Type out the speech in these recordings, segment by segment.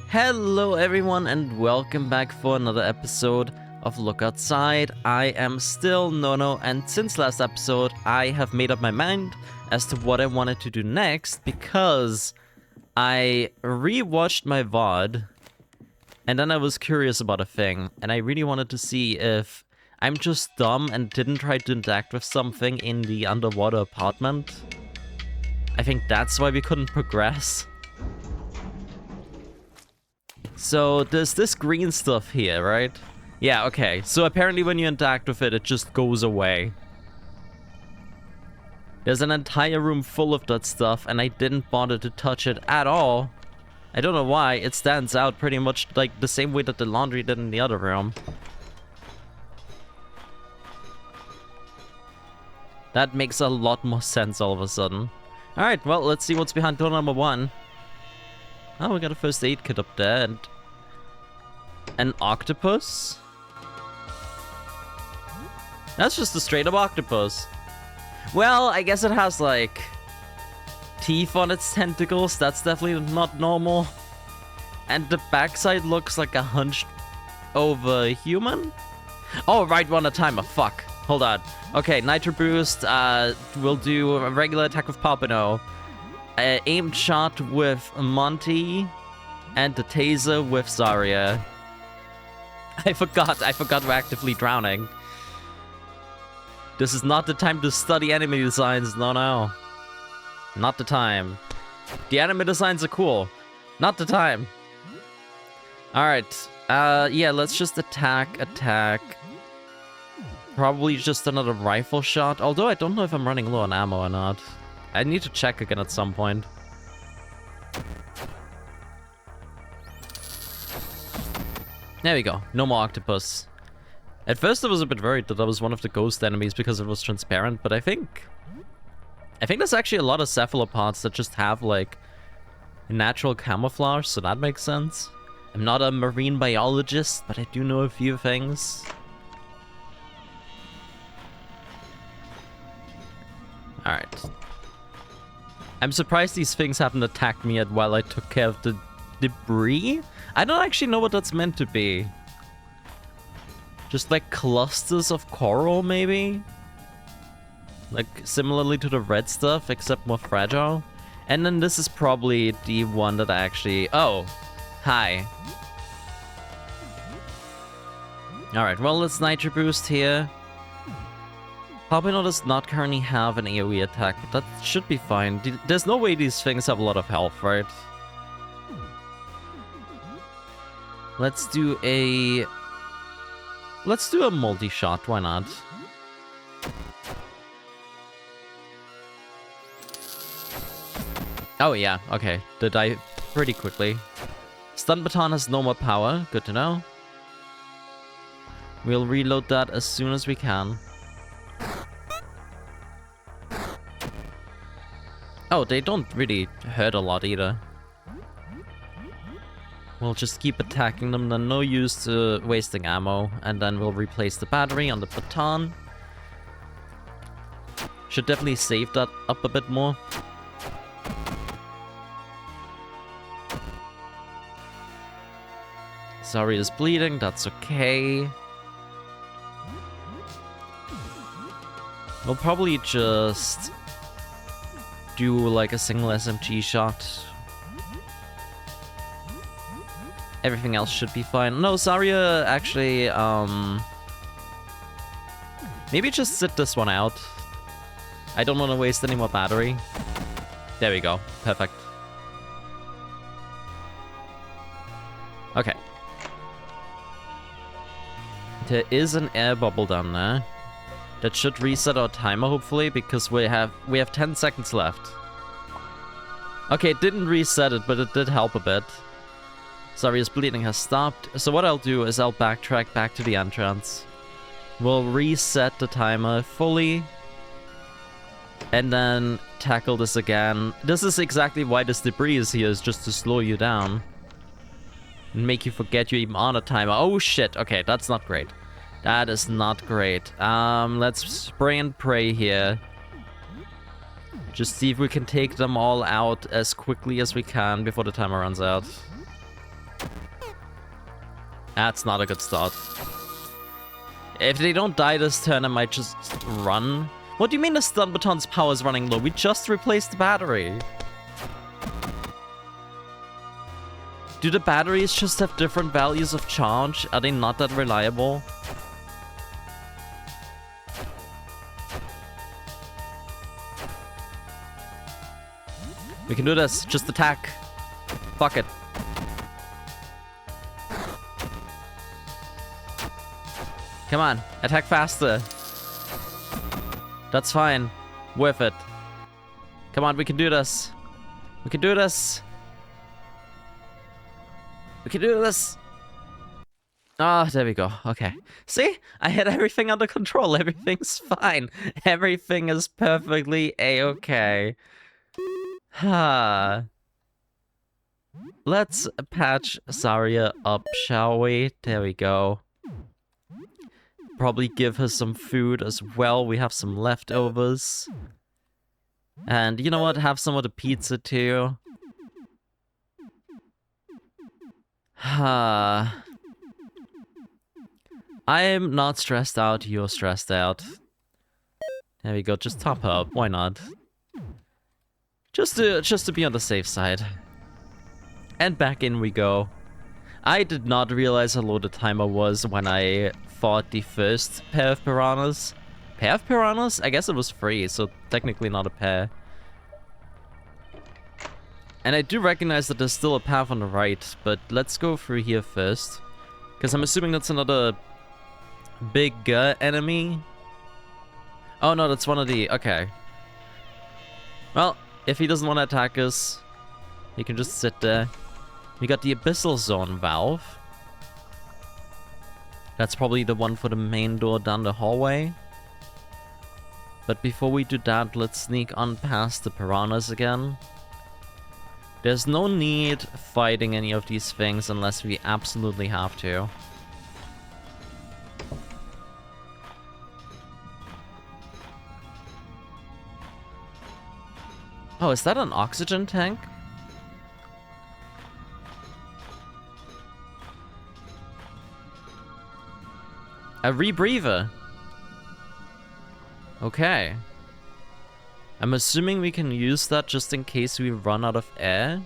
Hello everyone and welcome back for another episode of Look Outside. I am still Nono, and since last episode I have made up my mind as to what I wanted to do next because I rewatched my VOD and then I was curious about a thing and I really wanted to see if I'm just dumb and didn't try to interact with something in the underwater apartment. I think that's why we couldn't progress. So there's this green stuff here, right? Yeah, okay. So apparently when you interact with it, it just goes away. There's an entire room full of that stuff, and I didn't bother to touch it at all. I don't know why. It stands out pretty much like the same way that the laundry did in the other room. That makes a lot more sense all of a sudden. Alright, well, let's see what's behind door number 1. Oh, we got a first aid kit up there, and an octopus? That's just a straight up octopus. Well, I guess it has, like, teeth on its tentacles. That's definitely not normal. And the backside looks like a hunched over human? Oh, right one at a time. Fuck. Hold on. Okay, Nitro Boost. We'll do a regular attack with Papano. Aimed shot with Monty, and the taser with Zarya. I forgot we're actively drowning. This is not the time to study enemy designs, no. Not the time. The enemy designs are cool. Not the time. Alright, yeah, let's just attack. Probably just another rifle shot, although I don't know if I'm running low on ammo or not. I need to check again at some point. There we go. No more octopus. At first I was a bit worried that was one of the ghost enemies because it was transparent, but I think there's actually a lot of cephalopods that just have like natural camouflage, so that makes sense. I'm not a marine biologist, but I do know a few things. Alright. I'm surprised these things haven't attacked me yet while I took care of the debris. I don't actually know what that's meant to be. Just like clusters of coral, maybe? Like similarly to the red stuff, except more fragile. And then this is probably the one that I actually... Oh, hi. Alright, well, let's Nitro Boost here. Papano does not currently have an AoE attack, but that should be fine. There's no way these things have a lot of health, right? Let's do a multi-shot, why not? Oh yeah, okay. They die pretty quickly. Stun baton has no more power, good to know. We'll reload that as soon as we can. Oh, they don't really hurt a lot either. We'll just keep attacking them, then no use to wasting ammo, and then we'll replace the battery on the baton. Should definitely save that up a bit more. Sorry, is bleeding, that's okay. We'll probably just do like a single SMG shot. Everything else should be fine. No, Zarya actually, maybe just sit this one out. I don't want to waste any more battery. There we go. Perfect. Okay. There is an air bubble down there. That should reset our timer, hopefully, because we have 10 seconds left. Okay, it didn't reset it, but it did help a bit. Sorry, his bleeding has stopped. So what I'll do is I'll backtrack back to the entrance. We'll reset the timer fully. And then tackle this again. This is exactly why this debris is here, is just to slow you down. And make you forget you're even on a timer. Oh shit, okay, that's not great. That is not great. Let's spray and pray here. Just see if we can take them all out as quickly as we can before the timer runs out. That's not a good start. If they don't die this turn, I might just run. What do you mean the stun baton's power is running low? We just replaced the battery. Do the batteries just have different values of charge? Are they not that reliable? We can do this. Just attack. Fuck it. Come on. Attack faster. That's fine. Worth it. Come on, we can do this. We can do this. We can do this. Ah, there we go. Okay. See? I had everything under control. Everything's fine. Everything is perfectly a-okay. Let's patch Zarya up, shall we? There we go. Probably give her some food as well. We have some leftovers. And you know what? Have some of the pizza too. I'm not stressed out. You're stressed out. There we go. Just top her up. Why not? Just to be on the safe side. And back in we go. I did not realize how low the timer was when I fought the first pair of piranhas. Pair of piranhas? I guess it was free, so technically not a pair. And I do recognize that there's still a path on the right, but let's go through here first. Because I'm assuming that's another big enemy. Oh no, that's one of the... Okay. Well, if he doesn't want to attack us, he can just sit there. We got the Abyssal Zone valve. That's probably the one for the main door down the hallway. But before we do that, let's sneak on past the piranhas again. There's no need fighting any of these things unless we absolutely have to. Oh, is that an oxygen tank? A rebreather. Okay. I'm assuming we can use that just in case we run out of air.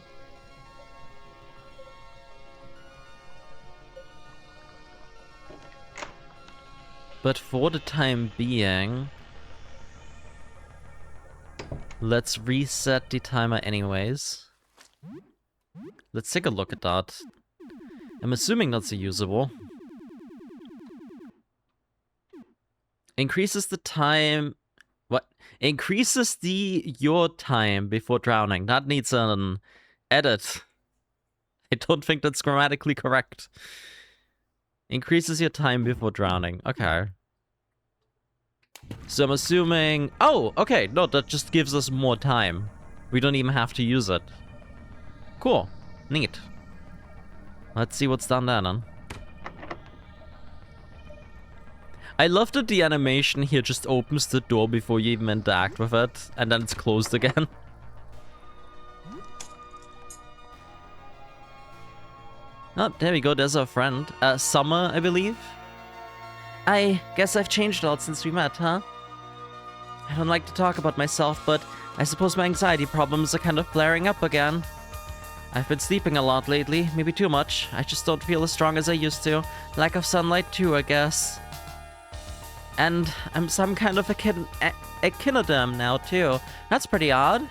But for the time being, let's reset the timer anyways. Let's take a look at that. I'm assuming that's usable. Increases the time... What? Increases your time before drowning. That needs an edit. I don't think that's grammatically correct. Increases your time before drowning. Okay. So I'm assuming... Oh, okay. No, that just gives us more time. We don't even have to use it. Cool. Neat. Let's see what's down there then. I love that the animation here just opens the door before you even interact with it, and then it's closed again. Oh, there we go, there's our friend. Summer, I believe? I guess I've changed a lot since we met, huh? I don't like to talk about myself, but I suppose my anxiety problems are kind of flaring up again. I've been sleeping a lot lately, maybe too much. I just don't feel as strong as I used to. Lack of sunlight too, I guess. And I'm some kind of echinoderm now, too. That's pretty odd.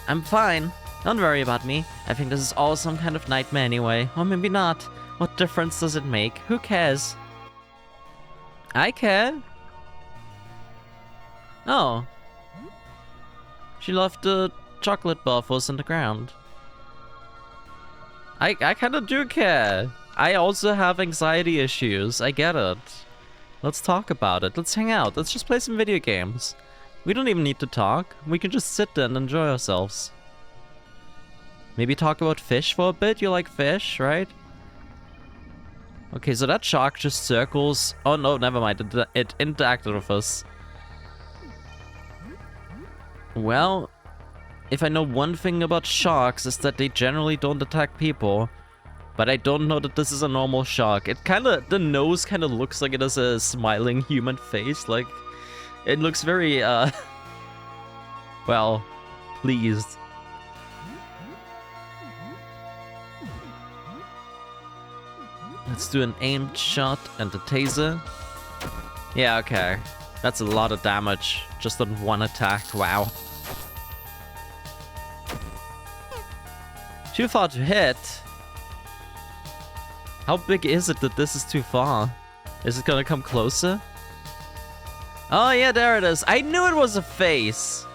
I'm fine. Don't worry about me. I think this is all some kind of nightmare anyway. Or maybe not. What difference does it make? Who cares? I care. Oh. She left the chocolate bar for us on the ground. I kind of do care. I also have anxiety issues. I get it. Let's talk about it. Let's hang out. Let's just play some video games. We don't even need to talk. We can just sit there and enjoy ourselves. Maybe talk about fish for a bit. You like fish, right? Okay, so that shark just circles. Oh no, never mind. It interacted with us. Well, if I know one thing about sharks, is that they generally don't attack people. But I don't know that this is a normal shark. The nose kinda looks like it has a smiling human face. Like, it looks very, well, pleased. Let's do an aimed shot and a taser. Yeah, okay. That's a lot of damage just on one attack. Wow. Too far to hit. How big is it that this is too far? Is it gonna come closer? Oh yeah, there it is. I knew it was a face.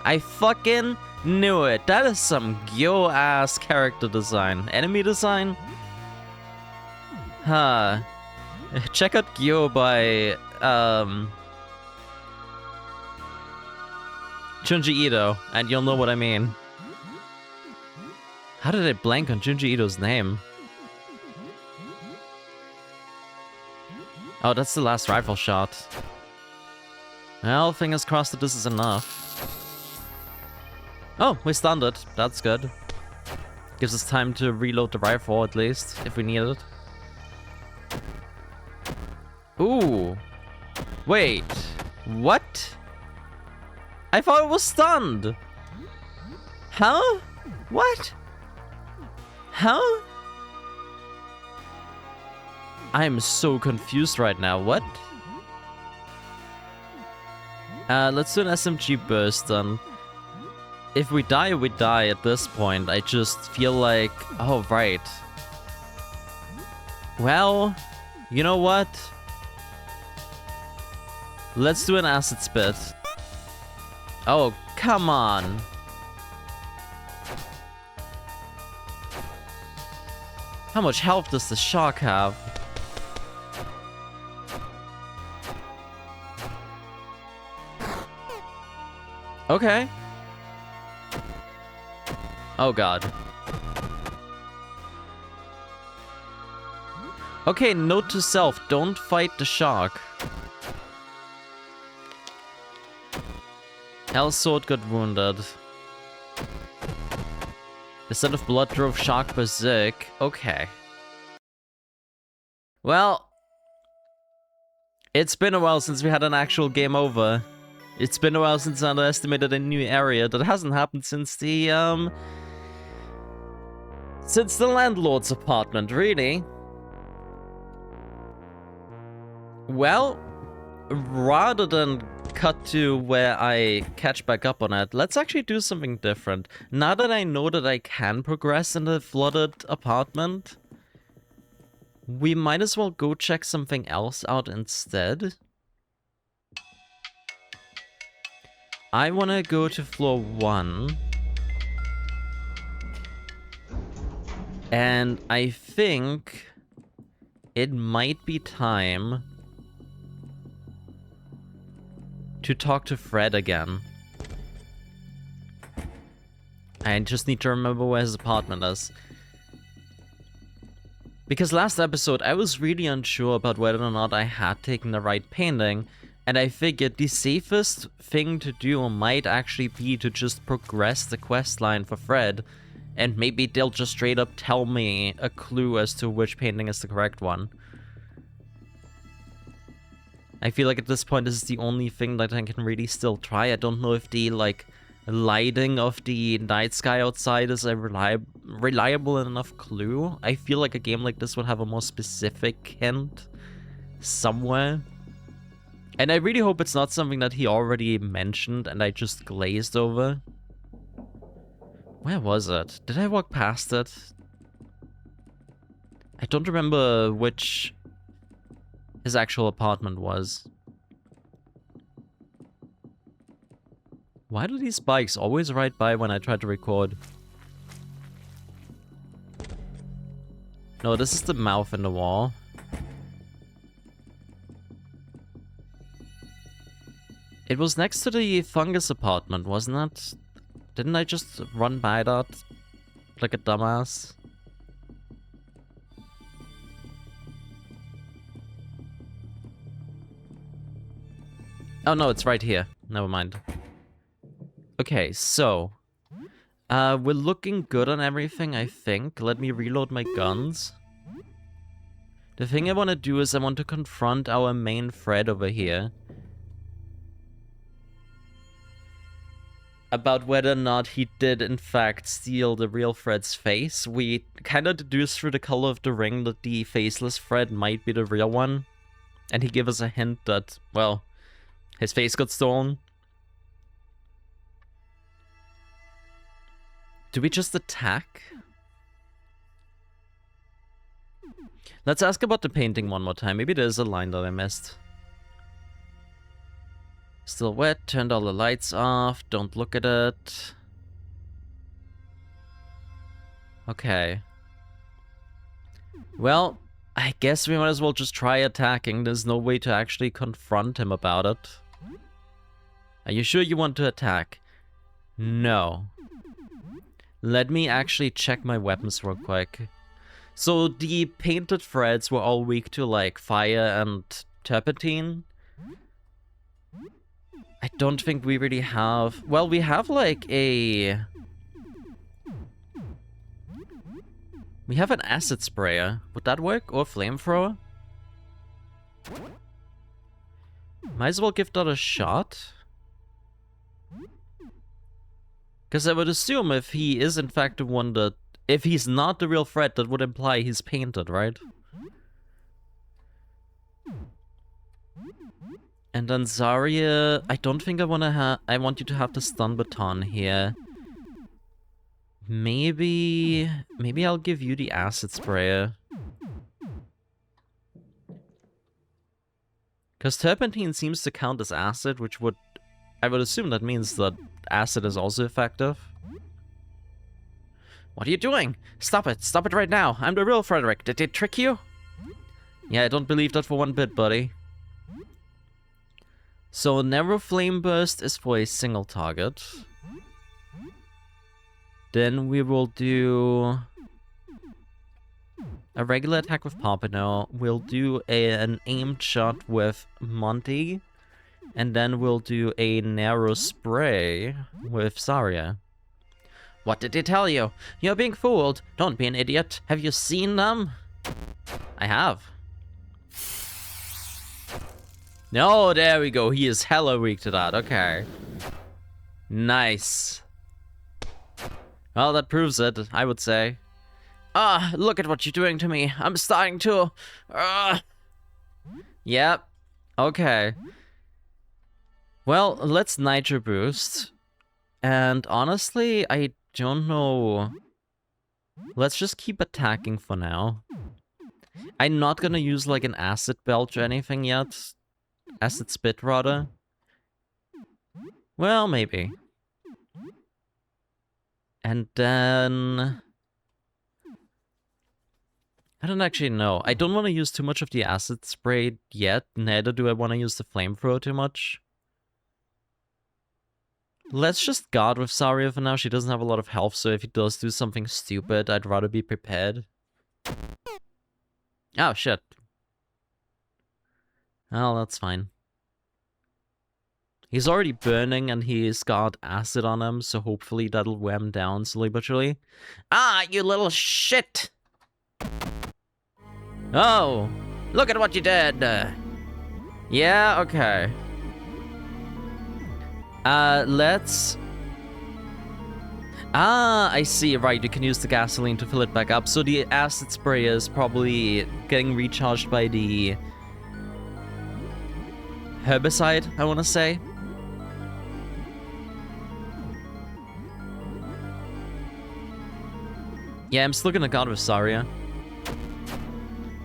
I fucking knew it. That is some yo-ass character design. Enemy design? Huh. Check out Gyo by, Junji Ito, and you'll know what I mean. How did I blank on Junji Ito's name? Oh, that's the last rifle shot. Well, fingers crossed that this is enough. Oh, we stunned it. That's good. Gives us time to reload the rifle, at least, if we need it. Ooh. Wait. What? I thought it was stunned. Huh? What? Huh? I'm so confused right now. What? Let's do an SMG burst then. If we die, we die at this point. I just feel like... Oh, right. Well, you know what? Let's do an acid spit. Oh, come on. How much health does the shark have? Okay. Oh god. Okay, note to self, don't fight the shark. Hell's sword got wounded. The set of blood drove shark berserk. Okay. Well, it's been a while since we had an actual game over. It's been a while since I underestimated a new area. That hasn't happened since the landlord's apartment, really. Well, rather than cut to where I catch back up on it, let's actually do something different. Now that I know that I can progress in the flooded apartment, we might as well go check something else out instead. I want to go to floor 1. And I think it might be time to talk to Fred again. I just need to remember where his apartment is. Because last episode, I was really unsure about whether or not I had taken the right painting, and I figured the safest thing to do might actually be to just progress the quest line for Fred, and maybe they'll just straight up tell me a clue as to which painting is the correct one. I feel like at this point this is the only thing that I can really still try. I don't know if the, like, lighting of the night sky outside is a reliable enough clue. I feel like a game like this would have a more specific hint somewhere. And I really hope it's not something that he already mentioned and I just glazed over. Where was it? Did I walk past it? I don't remember which his actual apartment was. Why do these bikes always ride by when I try to record? No, this is the mouth in the wall. It was next to the fungus apartment, wasn't it? Didn't I just run by that like a dumbass? Oh no, it's right here. Never mind. Okay, so We're looking good on everything, I think. Let me reload my guns. The thing I want to do is I want to confront our main threat over here. About whether or not he did in fact steal the real Fred's face. We kind of deduced through the color of the ring that the faceless Fred might be the real one. And he gave us a hint that, well, his face got stolen. Do we just attack? Let's ask about the painting one more time. Maybe there's a line that I missed. Still wet, turned all the lights off, don't look at it. Okay. Well, I guess we might as well just try attacking. There's no way to actually confront him about it. Are you sure you want to attack? No. Let me actually check my weapons real quick. So the painted threads were all weak to like fire and turpentine. I don't think we really have... Well, we have like a... We have an acid sprayer. Would that work? Or a flamethrower? Might as well give that a shot. Because I would assume if he is in fact the one that... If he's not the real threat, that would imply he's painted, right? And then Zarya... I don't think I want to have... I want you to have the stun baton here. Maybe I'll give you the acid sprayer. Because turpentine seems to count as acid, which would... I would assume that means that acid is also effective. What are you doing? Stop it. Stop it right now. I'm the real Frederick. Did they trick you? Yeah, I don't believe that for one bit, buddy. So, narrow flame burst is for a single target. Then we will do a regular attack with Pompano. We'll do an aimed shot with Monty. And then we'll do a narrow spray with Zarya. What did they tell you? You're being fooled. Don't be an idiot. Have you seen them? I have. No, there we go. He is hella weak to that. Okay. Nice. Well, that proves it, I would say. Ah, look at what you're doing to me. I'm starting to... Yep. Okay. Well, let's Nitro Boost. And honestly, I don't know. Let's just keep attacking for now. I'm not gonna use like an acid belch or anything yet. Acid spit, rather. Well, maybe. And then... I don't actually know. I don't want to use too much of the acid spray yet. Neither do I want to use the flamethrower too much. Let's just guard with Zarya for now. She doesn't have a lot of health, so if he does do something stupid, I'd rather be prepared. Oh, shit. Well, that's fine. He's already burning and he's got acid on him, so hopefully that'll wear him down slowly but surely. Ah, you little shit! Oh, look at what you did! Yeah, okay. Let's... Ah, I see, right, you can use the gasoline to fill it back up. So the acid spray is probably getting recharged by the... herbicide, I want to say. Yeah, I'm still gonna guard with Zarya.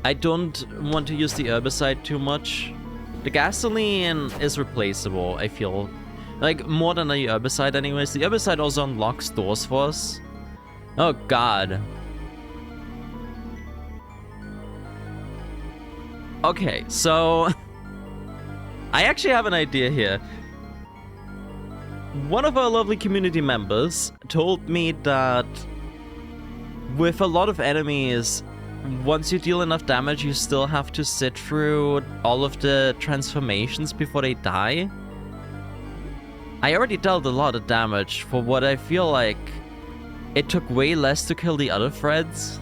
I don't want to use the herbicide too much. The gasoline is replaceable, I feel. Like, more than the herbicide anyways. The herbicide also unlocks doors for us. Oh god. Okay, so... I actually have an idea here. One of our lovely community members told me that with a lot of enemies, once you deal enough damage, you still have to sit through all of the transformations before they die. I already dealt a lot of damage for what I feel like it took way less to kill the other Freds.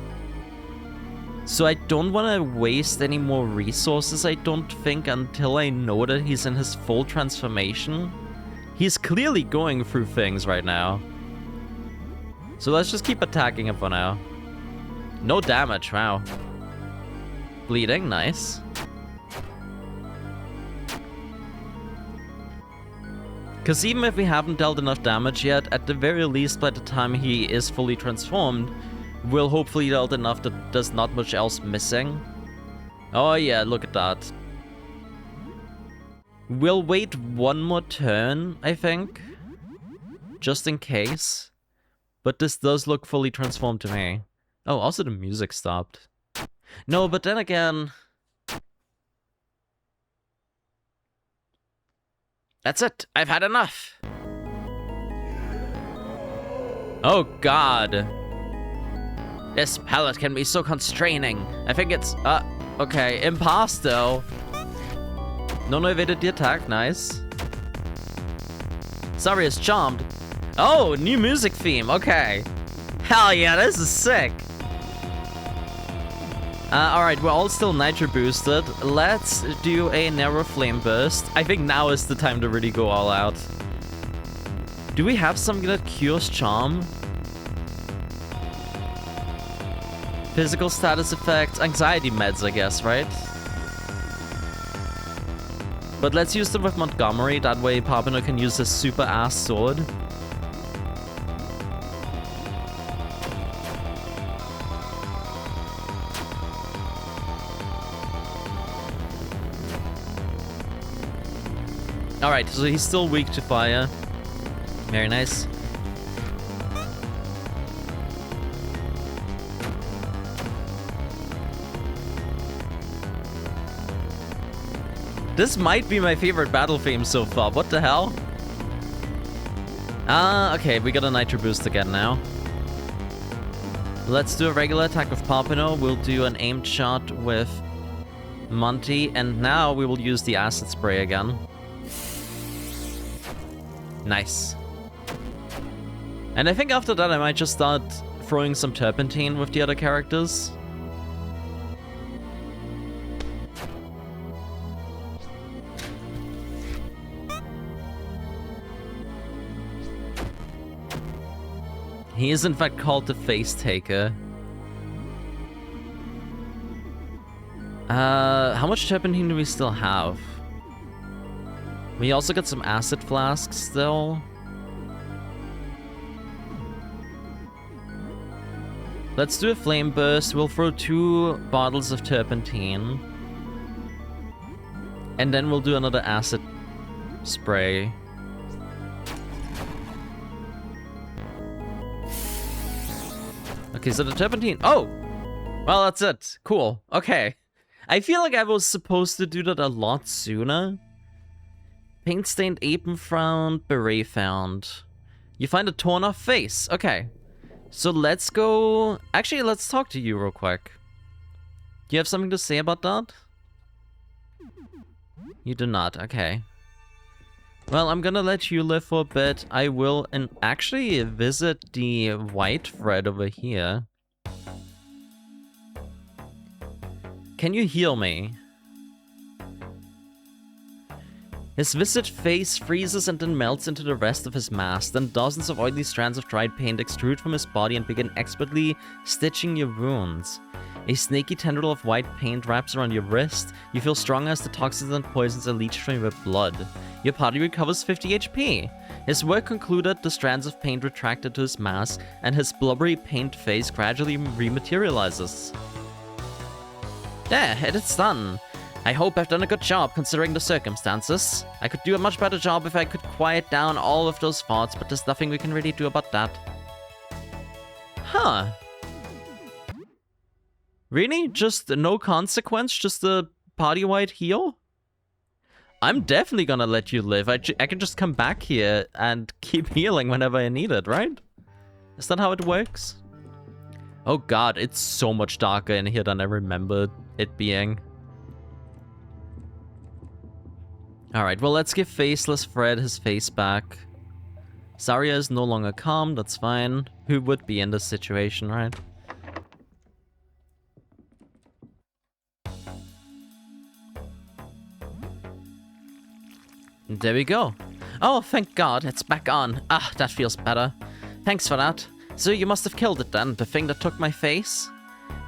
So I don't want to waste any more resources, I don't think, until I know that he's in his full transformation. He's clearly going through things right now. So let's just keep attacking him for now. No damage, wow. Bleeding, nice. Because even if we haven't dealt enough damage yet, at the very least by the time he is fully transformed, we'll hopefully dealt enough that there's not much else missing. Oh yeah, look at that. We'll wait one more turn, I think. Just in case. But this does look fully transformed to me. Oh, also the music stopped. No, but then again... That's it. I've had enough. Oh god. This palette can be so constraining. I think it's... okay. Impasto. No evaded the attack. Nice. Sorry, it's charmed. Oh, new music theme. Okay. Hell yeah, this is sick. Alright, we're all still nitro boosted. Let's do a narrow flame burst. I think now is the time to really go all out. Do we have something that cures charm? Physical status effects, anxiety meds, I guess, right? But let's use them with Montgomery, that way Papino can use his super ass sword. Alright, so he's still weak to fire. Very nice. This might be my favorite battle theme so far. What the hell? Okay, we got a nitro boost again now. Let's do a regular attack with Papino. We'll do an aimed shot with Monty. And now we will use the acid spray again. Nice. And I think after that I might just start throwing some turpentine with the other characters. He is in fact called the Face Taker. How much turpentine do we still have? We also got some acid flasks still. Let's do a flame burst. We'll throw 2 bottles of turpentine. And then we'll do another acid spray. Okay, so the turpentine... Oh! Well, that's it. Cool. Okay. I feel like I was supposed to do that a lot sooner. Paint-stained apron found, beret found. You find a torn-off face. Okay. So let's go... Actually, let's talk to you real quick. Do you have something to say about that? You do not. Okay. Well, I'm gonna let you live for a bit. I will actually visit the white thread over here. Can you heal me? His visaged face freezes and then melts into the rest of his mask. Then dozens of oily strands of dried paint extrude from his body and begin expertly stitching your wounds. A snaky tendril of white paint wraps around your wrist. You feel stronger as the toxins and poisons are leached from your blood. Your body recovers 50 HP. His work concluded, the strands of paint retracted to his mask, and his blubbery paint face gradually rematerializes. There, it's done. I hope I've done a good job considering the circumstances. I could do a much better job if I could quiet down all of those thoughts, but there's nothing we can really do about that. Huh. Really? Just no consequence? Just a party-wide heal? I'm definitely gonna let you live. I can just come back here and keep healing whenever I need it, right? Is that how it works? Oh god, it's so much darker in here than I remember it being. Alright, well, let's give Faceless Fred his face back. Zarya is no longer calm, that's fine. Who would be in this situation, right? There we go. Oh, thank God, it's back on. Ah, that feels better. Thanks for that. So you must have killed it then, the thing that took my face?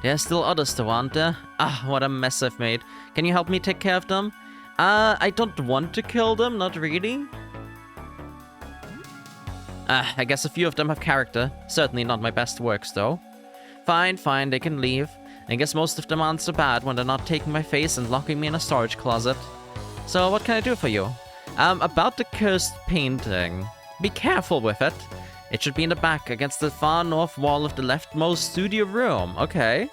There's still others though, aren't there? Ah, what a mess I've made. Can you help me take care of them? I don't want to kill them, not really. I guess a few of them have character. Certainly not my best works though. Fine, fine, they can leave. I guess most of them aren't so bad when they're not taking my face and locking me in a storage closet. So what can I do for you? About the cursed painting. Be careful with it. It should be in the back, against the far north wall of the leftmost studio room. Okay.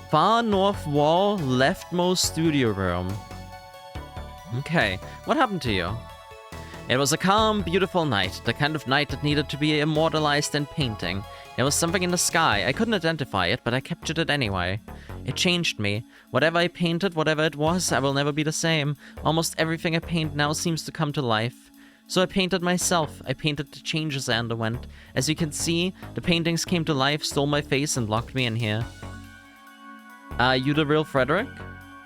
Far north wall, leftmost studio room. Okay. What happened to you? It was a calm, beautiful night. The kind of night that needed to be immortalized in painting. There was something in the sky. I couldn't identify it, but I captured it anyway. It changed me. Whatever I painted, whatever it was, I will never be the same. Almost everything I paint now seems to come to life. So I painted myself. I painted the changes I underwent. As you can see, the paintings came to life, stole my face, and locked me in here. You the real Frederick?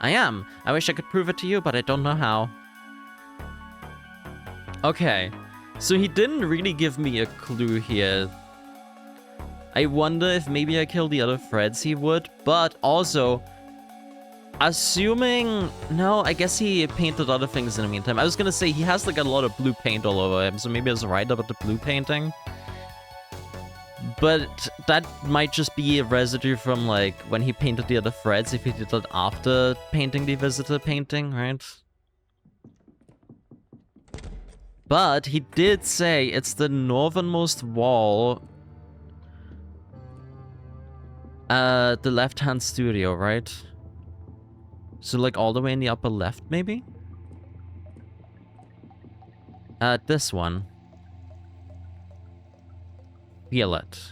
I am. I wish I could prove it to you, but I don't know how. Okay. So he didn't really give me a clue here. I wonder if maybe I kill the other Freds he would, but also, assuming, no, I guess he painted other things in the meantime. I was gonna say, he has like a lot of blue paint all over him, so maybe I was right about the blue painting. But that might just be a residue from like when he painted the other Freds, if he did that after painting the visitor painting, right? But he did say it's the northernmost wall. The left-hand studio, right? So, like, all the way in the upper left, maybe? This one. Feel it.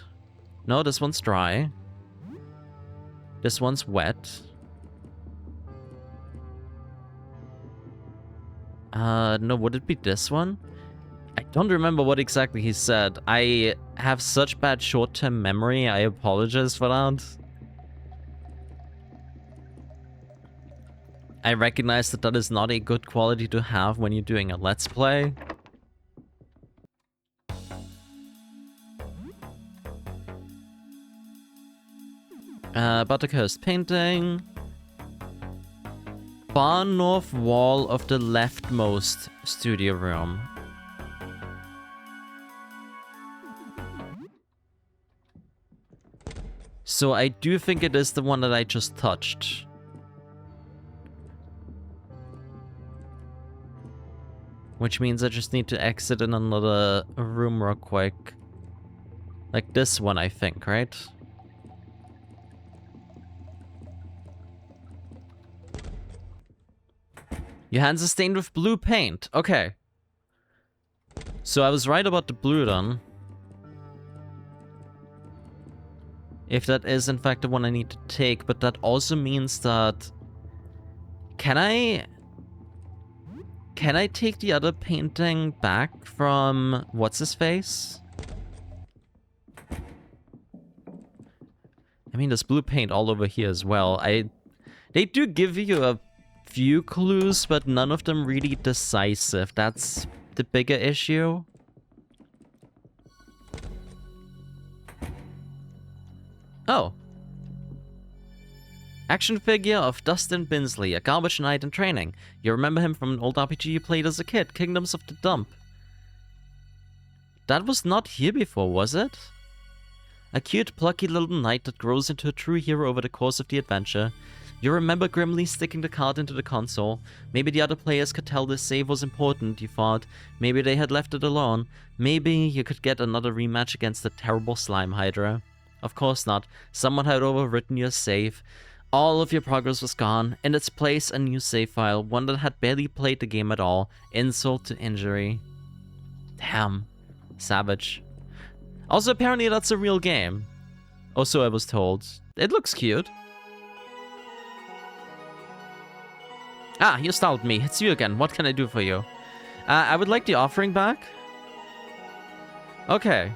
No, this one's dry. This one's wet. No, would it be this one? I don't remember what exactly he said. I have such bad short-term memory, I apologize for that. I recognize that that is not a good quality to have when you're doing a Let's Play. About the cursed painting. Far north wall of the leftmost studio room. So I do think it is the one that I just touched. Which means I just need to exit in another room real quick. Like this one, I think, right? Your hands are stained with blue paint. Okay. So I was right about the blue then. If that is in fact the one I need to take, but that also means that... Can I take the other painting back from what's-his-face? I mean, there's blue paint all over here as well. They do give you a few clues, but none of them really decisive. That's the bigger issue. Oh. Action figure of Dustin Binsley, a garbage knight in training. You remember him from an old RPG you played as a kid, Kingdoms of the Dump. That was not here before, was it? A cute, plucky little knight that grows into a true hero over the course of the adventure. You remember grimly sticking the card into the console. Maybe the other players could tell this save was important, you thought. Maybe they had left it alone. Maybe you could get another rematch against the terrible Slime Hydra. Of course not. Someone had overwritten your save. All of your progress was gone. In its place, a new save file, one that had barely played the game at all. Insult to injury. Damn. Savage. Also, apparently that's a real game. Or so I was told. It looks cute. Ah, you startled me. It's you again. What can I do for you? I would like the offering back. Okay.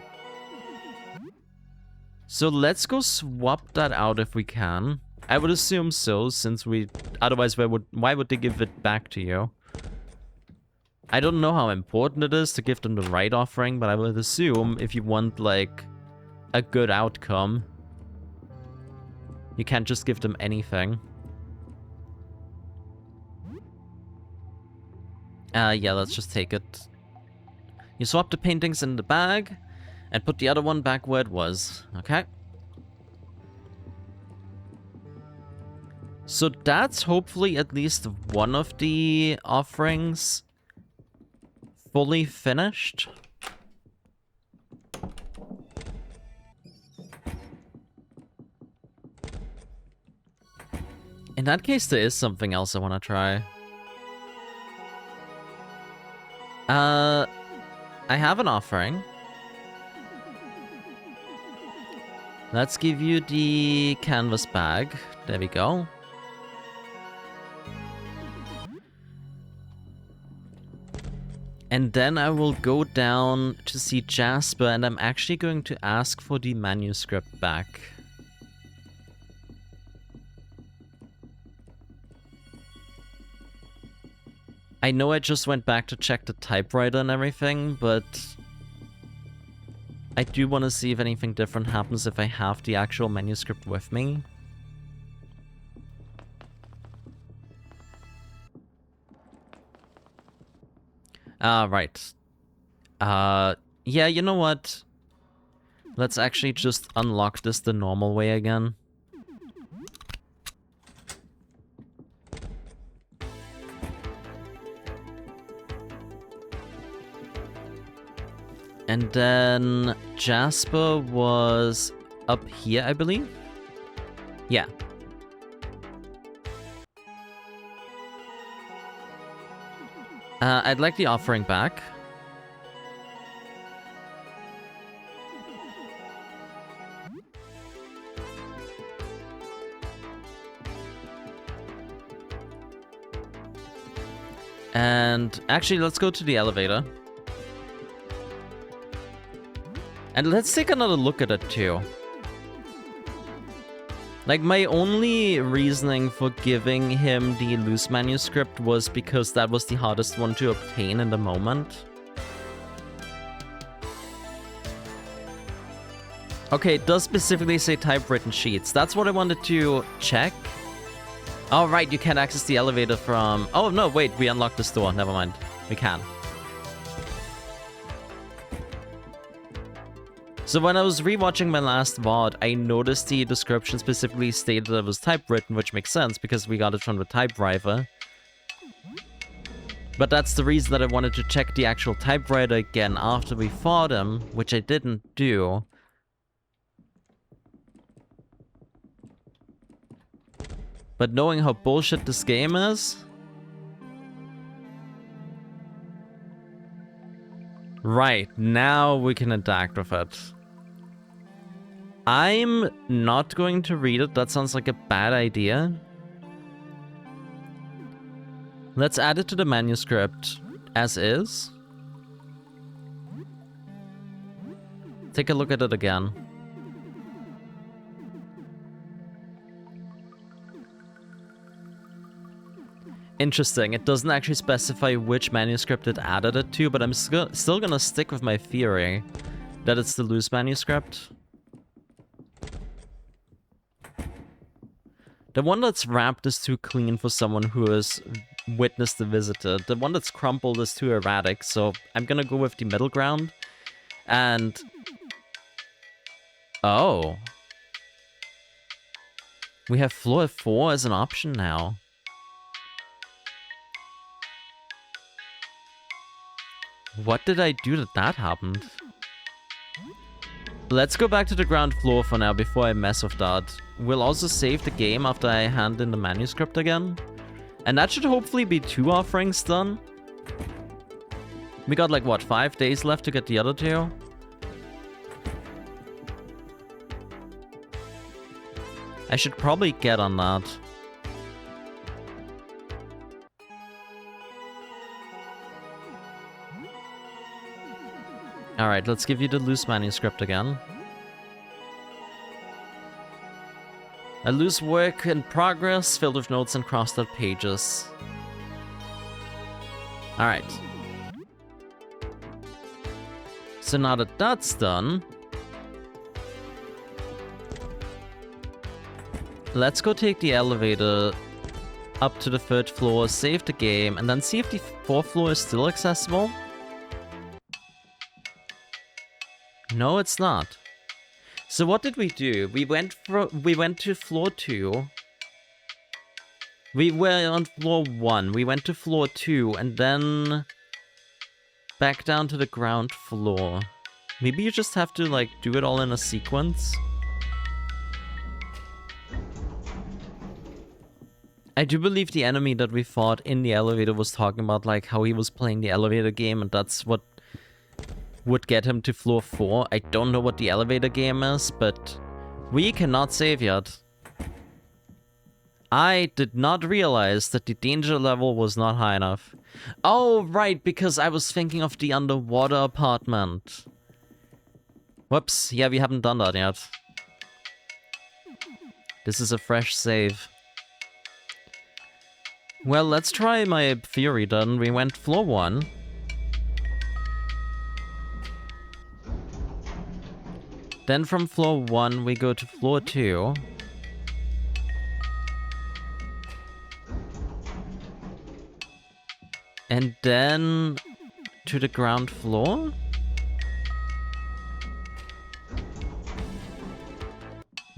So let's go swap that out if we can. I would assume so, since we... Otherwise, why would they give it back to you? I don't know how important it is to give them the right offering, but I would assume if you want, like, a good outcome, you can't just give them anything. Yeah, let's just take it. You swap the paintings in the bag, and put the other one back where it was. Okay. So that's hopefully at least one of the offerings fully finished. In that case, there is something else I want to try. I have an offering. Let's give you the canvas bag. There we go. And then I will go down to see Jasper, and I'm actually going to ask for the manuscript back. I know I just went back to check the typewriter and everything, but I do want to see if anything different happens if I have the actual manuscript with me. Right. Yeah, you know what? Let's actually just unlock this the normal way again. And then Jasper was up here, I believe? Yeah. I'd like the offering back. And actually, let's go to the elevator. And let's take another look at it too. Like, my only reasoning for giving him the loose manuscript was because that was the hardest one to obtain in the moment. Okay, it does specifically say typewritten sheets. That's what I wanted to check. Oh, right, you can't access the elevator from... Oh, no, wait, we unlocked this door. Never mind. We can. So when I was rewatching my last VOD, I noticed the description specifically stated that it was typewritten, which makes sense because we got it from the typewriter. But that's the reason that I wanted to check the actual typewriter again after we fought him, which I didn't do. But knowing how bullshit this game is... Right, now we can interact with it. I'm not going to read it, that sounds like a bad idea. Let's add it to the manuscript as is. Take a look at it again. Interesting, it doesn't actually specify which manuscript it added it to, but I'm still gonna stick with my theory that it's the loose manuscript. The one that's wrapped is too clean for someone who has witnessed the visitor. The one that's crumpled is too erratic, so I'm gonna go with the middle ground. And... oh. We have floor 4 as an option now. What did I do that that happened? Let's go back to the ground floor for now before I mess with that. We'll also save the game after I hand in the manuscript again. And that should hopefully be 2 offerings done. We got like, what, 5 days left to get the other 2? I should probably get on that. Alright, let's give you the loose manuscript again. A loose work in progress, filled with notes and crossed out pages. Alright. So now that that's done, let's go take the elevator up to the 3rd floor, save the game, and then see if the 4th floor is still accessible. No, it's not. So what did we do? We went to floor 2. We were on floor 1. We went to floor 2 and then back down to the ground floor. Maybe you just have to like do it all in a sequence. I do believe the enemy that we fought in the elevator was talking about like how he was playing the elevator game and that's what would get him to floor 4. I don't know what the elevator game is, but we cannot save yet. I did not realize that the danger level was not high enough. Oh, right, because I was thinking of the underwater apartment. Whoops, yeah, we haven't done that yet. This is a fresh save. Well, let's try my theory then. We went floor 1. Then from floor 1, we go to floor 2. And then to the ground floor?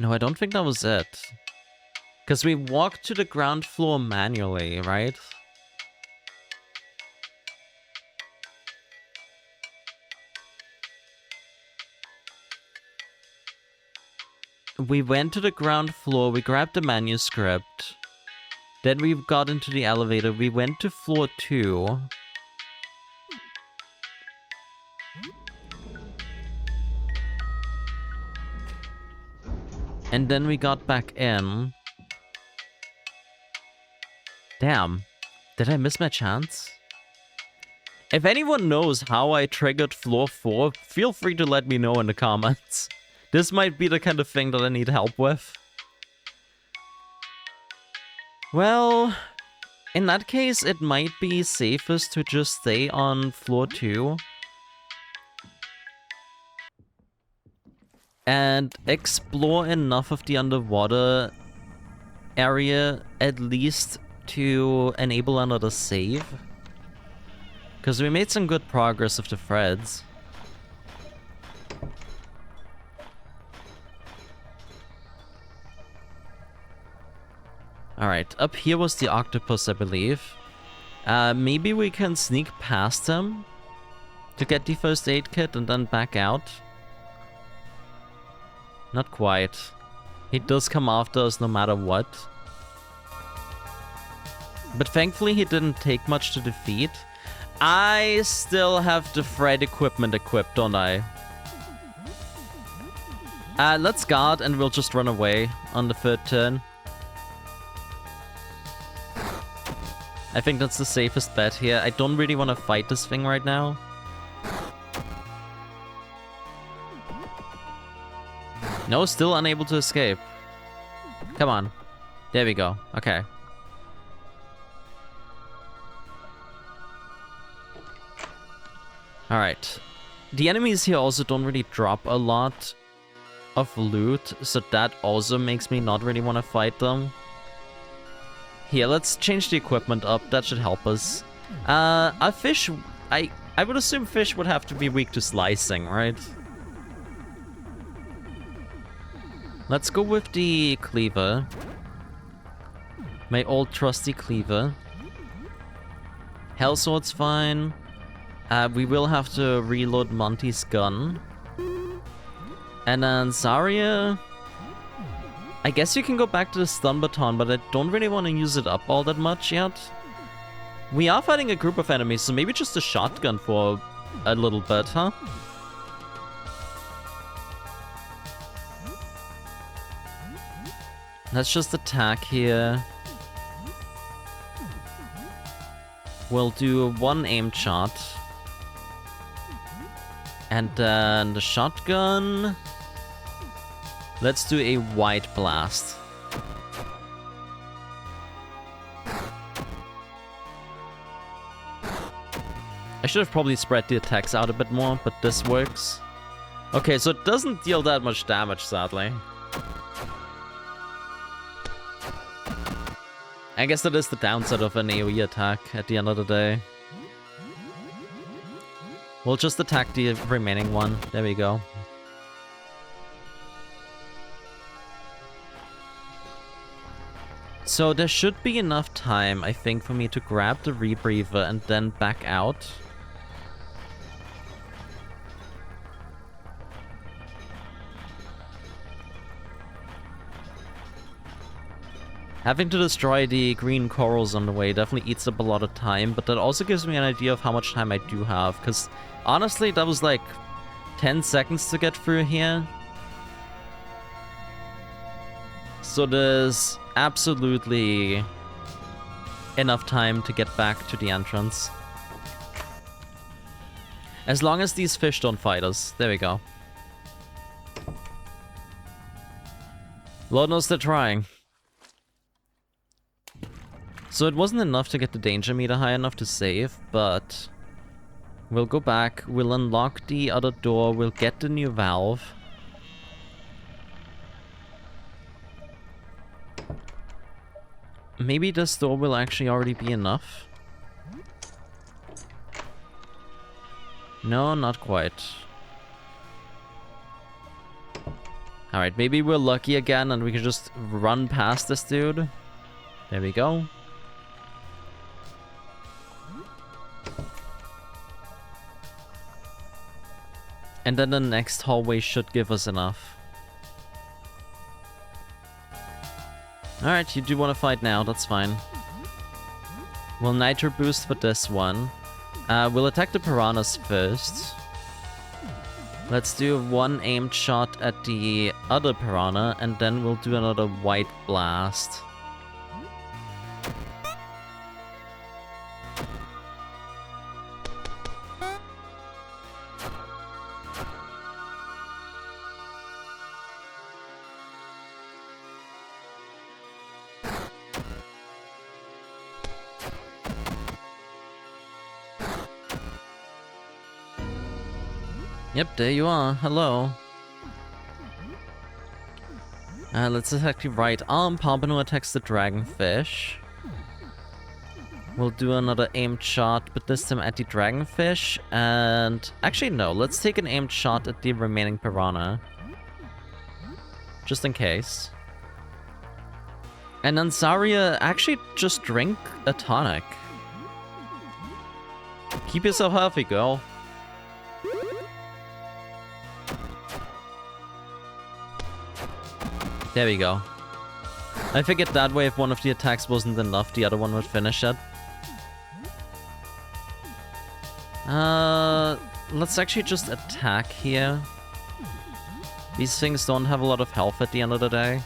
No, I don't think that was it. Because we walked to the ground floor manually, right? We went to the ground floor, we grabbed the manuscript. Then we got into the elevator, we went to floor 2. And then we got back in. Damn, did I miss my chance? If anyone knows how I triggered floor 4, feel free to let me know in the comments. This might be the kind of thing that I need help with. Well, in that case, it might be safest to just stay on floor 2. And explore enough of the underwater area, at least to enable another save. Because we made some good progress with the threads. Alright, up here was the octopus, I believe. Maybe we can sneak past him to get the first aid kit and then back out. Not quite. He does come after us no matter what. But thankfully he didn't take much to defeat. I still have the thread equipment equipped, don't I? Let's guard and we'll just run away on the 3rd turn. I think that's the safest bet here. I don't really want to fight this thing right now. No, still unable to escape. Come on. There we go. Okay. Alright. The enemies here also don't really drop a lot of loot, so that also makes me not really want to fight them. Here, let's change the equipment up. That should help us. A fish... I would assume fish would have to be weak to slicing, right? Let's go with the cleaver. My old trusty cleaver. Hellsword's fine. We will have to reload Monty's gun. And then Zarya... I guess you can go back to the stun baton, but I don't really want to use it up all that much yet. We are fighting a group of enemies, so maybe just a shotgun for a little bit, huh? Let's just attack here. We'll do one aimed shot. And then the shotgun. Let's do a white blast. I should have probably spread the attacks out a bit more, but this works. Okay, so it doesn't deal that much damage, sadly. I guess that is the downside of an AoE attack at the end of the day. We'll just attack the remaining one. There we go. So there should be enough time, I think, for me to grab the rebreather and then back out. Having to destroy the green corals on the way definitely eats up a lot of time, but that also gives me an idea of how much time I do have, because honestly, that was like 10 seconds to get through here. So there's absolutely enough time to get back to the entrance. As long as these fish don't fight us. There we go. Lord knows they're trying. So it wasn't enough to get the danger meter high enough to save, but we'll go back, we'll unlock the other door, we'll get the new valve. Maybe this door will actually already be enough. No, not quite. Alright, maybe we're lucky again and we can just run past this dude. There we go. And then the next hallway should give us enough. Alright, you do want to fight now, that's fine. We'll Nitro Boost for this one. We'll attack the piranhas first. Let's do one aimed shot at the other piranha, and then we'll do another white blast. Yep, there you are. Hello. Let's attack the right arm. Pompano attacks the dragonfish. We'll do another aimed shot, but this time at the dragonfish. And actually, no. Let's take an aimed shot at the remaining piranha. Just in case. And then Zarya, actually just drink a tonic. Keep yourself healthy, girl. There we go. I figured that way if one of the attacks wasn't enough, the other one would finish it. Let's actually just attack here. These things don't have a lot of health at the end of the day.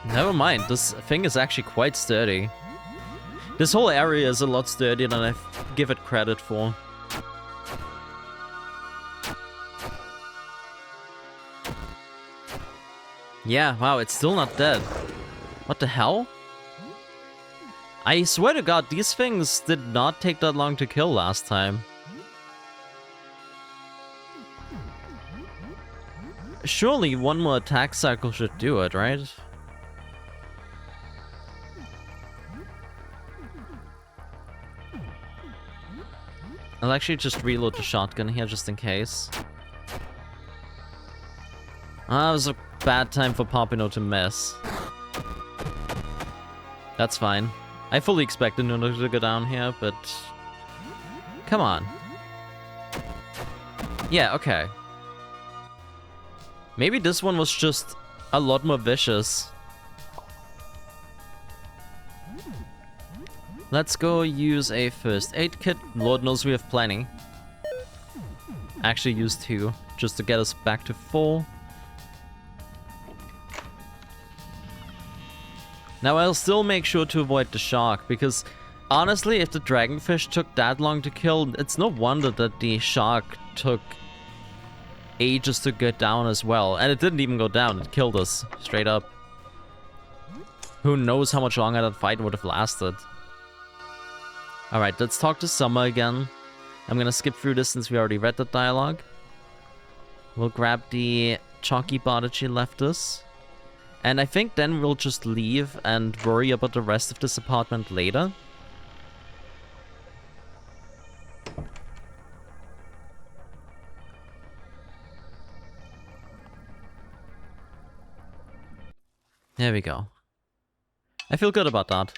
Never mind, this thing is actually quite sturdy. This whole area is a lot sturdier than I give it credit for. Yeah, wow, it's still not dead. What the hell? I swear to God, these things did not take that long to kill last time. Surely one more attack cycle should do it, right? I'll actually just reload the shotgun here just in case. That was a bad time for Pompano to miss. That's fine. I fully expected Nuno to go down here, but... Come on. Yeah, okay. Maybe this one was just a lot more vicious. Let's go use a first aid kit. Lord knows we have plenty. Actually use 2, just to get us back to full. Now I'll still make sure to avoid the shark, because honestly, if the dragonfish took that long to kill, it's no wonder that the shark took ages to get down as well. And it didn't even go down, it killed us, straight up. Who knows how much longer that fight would have lasted. Alright, let's talk to Summer again. I'm gonna skip through this since we already read the dialogue. We'll grab the chalky bar that she left us. And I think then we'll just leave and worry about the rest of this apartment later. There we go. I feel good about that.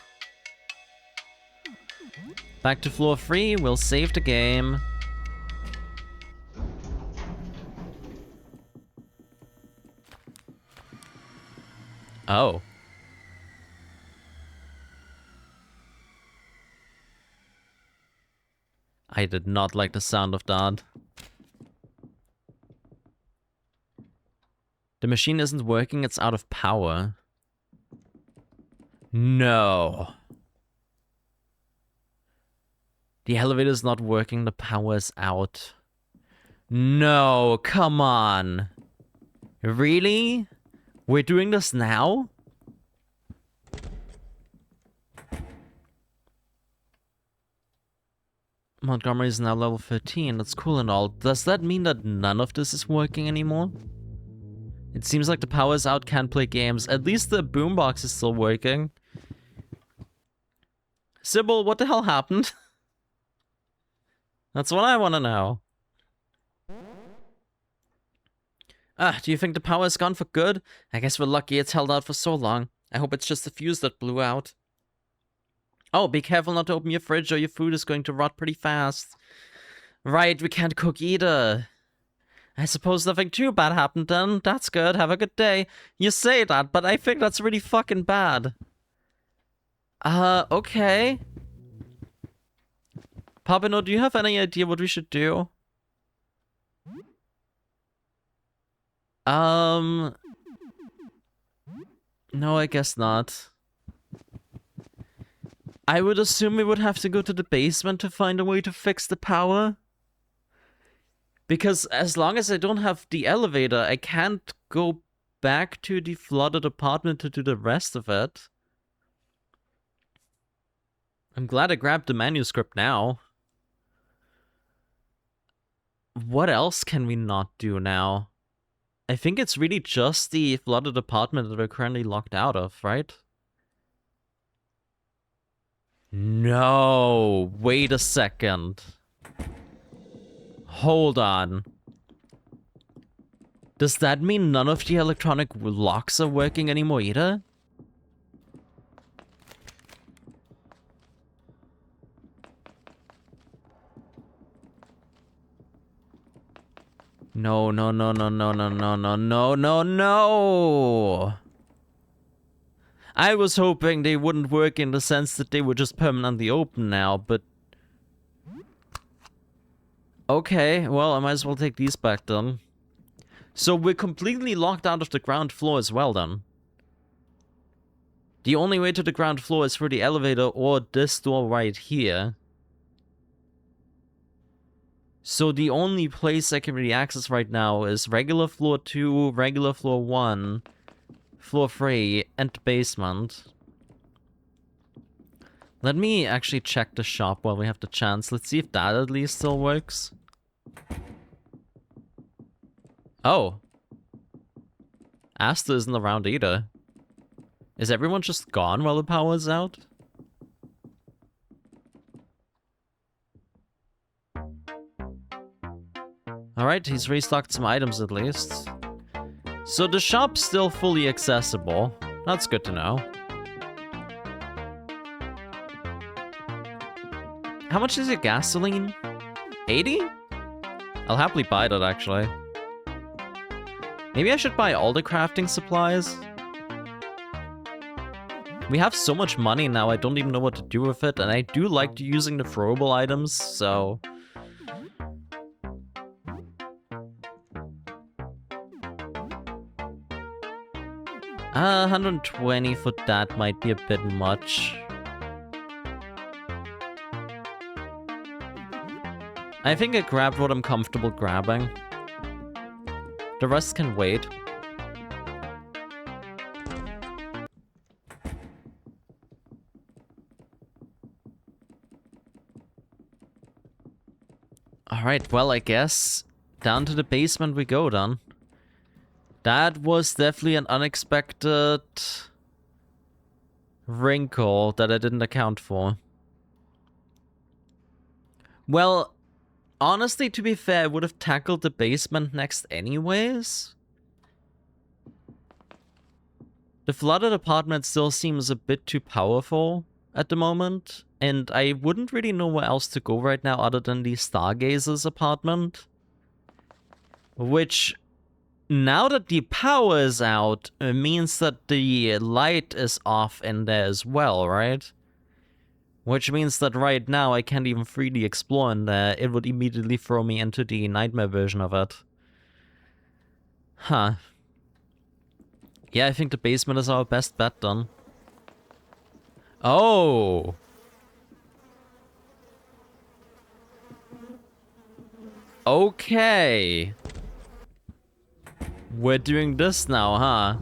Back to floor 3, we'll save the game. Oh. I did not like the sound of that. The machine isn't working, it's out of power. No. The elevator's not working, the power's out. No, come on. Really? We're doing this now? Montgomery is now level 13, that's cool and all. Does that mean that none of this is working anymore? It seems like the power's out, can't play games. At least the boombox is still working. Sybil, what the hell happened? That's what I want to know. Do you think the power is gone for good? I guess we're lucky it's held out for so long. I hope it's just the fuse that blew out. Oh, be careful not to open your fridge or your food is going to rot pretty fast. Right, we can't cook either. I suppose nothing too bad happened then. That's good, have a good day. You say that, but I think that's really fucking bad. Okay. Papino, do you have any idea what we should do? No, I guess not. I would assume we would have to go to the basement to find a way to fix the power. Because as long as I don't have the elevator, I can't go back to the flooded apartment to do the rest of it. I'm glad I grabbed the manuscript now. What else can we not do now? I think it's really just the flooded apartment that we're currently locked out of, right? No, wait a second. Hold on. Does that mean none of the electronic locks are working anymore either? No, no, no, no, no, no, no, no, no, no, no! I was hoping they wouldn't work in the sense that they were just permanently open now, but... Okay, well, I might as well take these back then. So we're completely locked out of the ground floor as well then. The only way to the ground floor is through the elevator or this door right here. So the only place I can really access right now is regular floor 2, regular floor 1, floor 3, and the basement. Let me actually check the shop while we have the chance. Let's see if that at least still works. Oh. Asta isn't around either. Is everyone just gone while the power is out? Alright, he's restocked some items at least. So the shop's still fully accessible. That's good to know. How much is your gasoline? 80? I'll happily buy that, actually. Maybe I should buy all the crafting supplies? We have so much money now, I don't even know what to do with it, and I do like using the throwable items, so... 120 for that might be a bit much. I think I grabbed what I'm comfortable grabbing. The rest can wait. Alright, well, I guess down to the basement we go then. That was definitely an unexpected wrinkle that I didn't account for. Well, honestly, to be fair, I would have tackled the basement next anyways. The flooded apartment still seems a bit too powerful at the moment, and I wouldn't really know where else to go right now other than the Stargazer's apartment. Which, now that the power is out, it means that the light is off in there as well, right? Which means that right now I can't even freely explore in there. It would immediately throw me into the nightmare version of it. Huh. Yeah, I think the basement is our best bet then. Oh! Okay. We're doing this now, huh?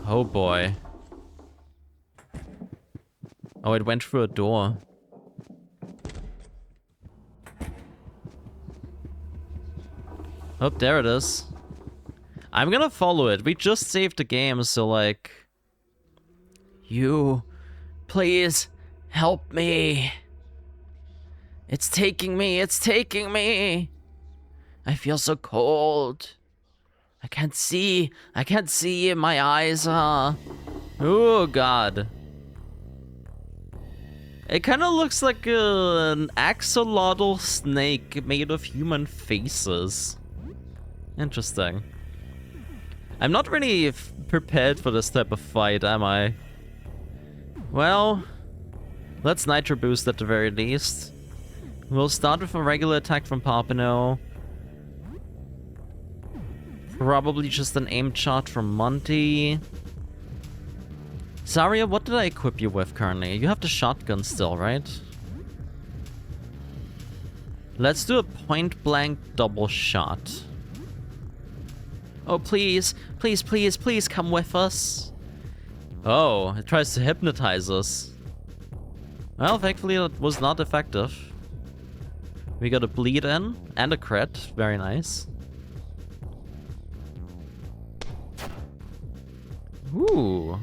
Oh boy. Oh, it went through a door. Oh, there it is. I'm gonna follow it. We just saved the game, so like... You... Please... Help me. It's taking me, it's taking me. I feel so cold. I can't see in my eyes, huh? Oh, God. It kind of looks like an axolotl snake made of human faces. Interesting. I'm not really prepared for this type of fight, am I? Well, let's Nitro Boost at the very least. We'll start with a regular attack from Papano. Probably just an aim shot from Monty. Zarya, what did I equip you with currently? You have the shotgun still, right? Let's do a point-blank double shot. Oh, please. Please, please, please come with us. Oh, it tries to hypnotize us. Well, thankfully it was not effective. We got a bleed in and a crit. Very nice. Ooh.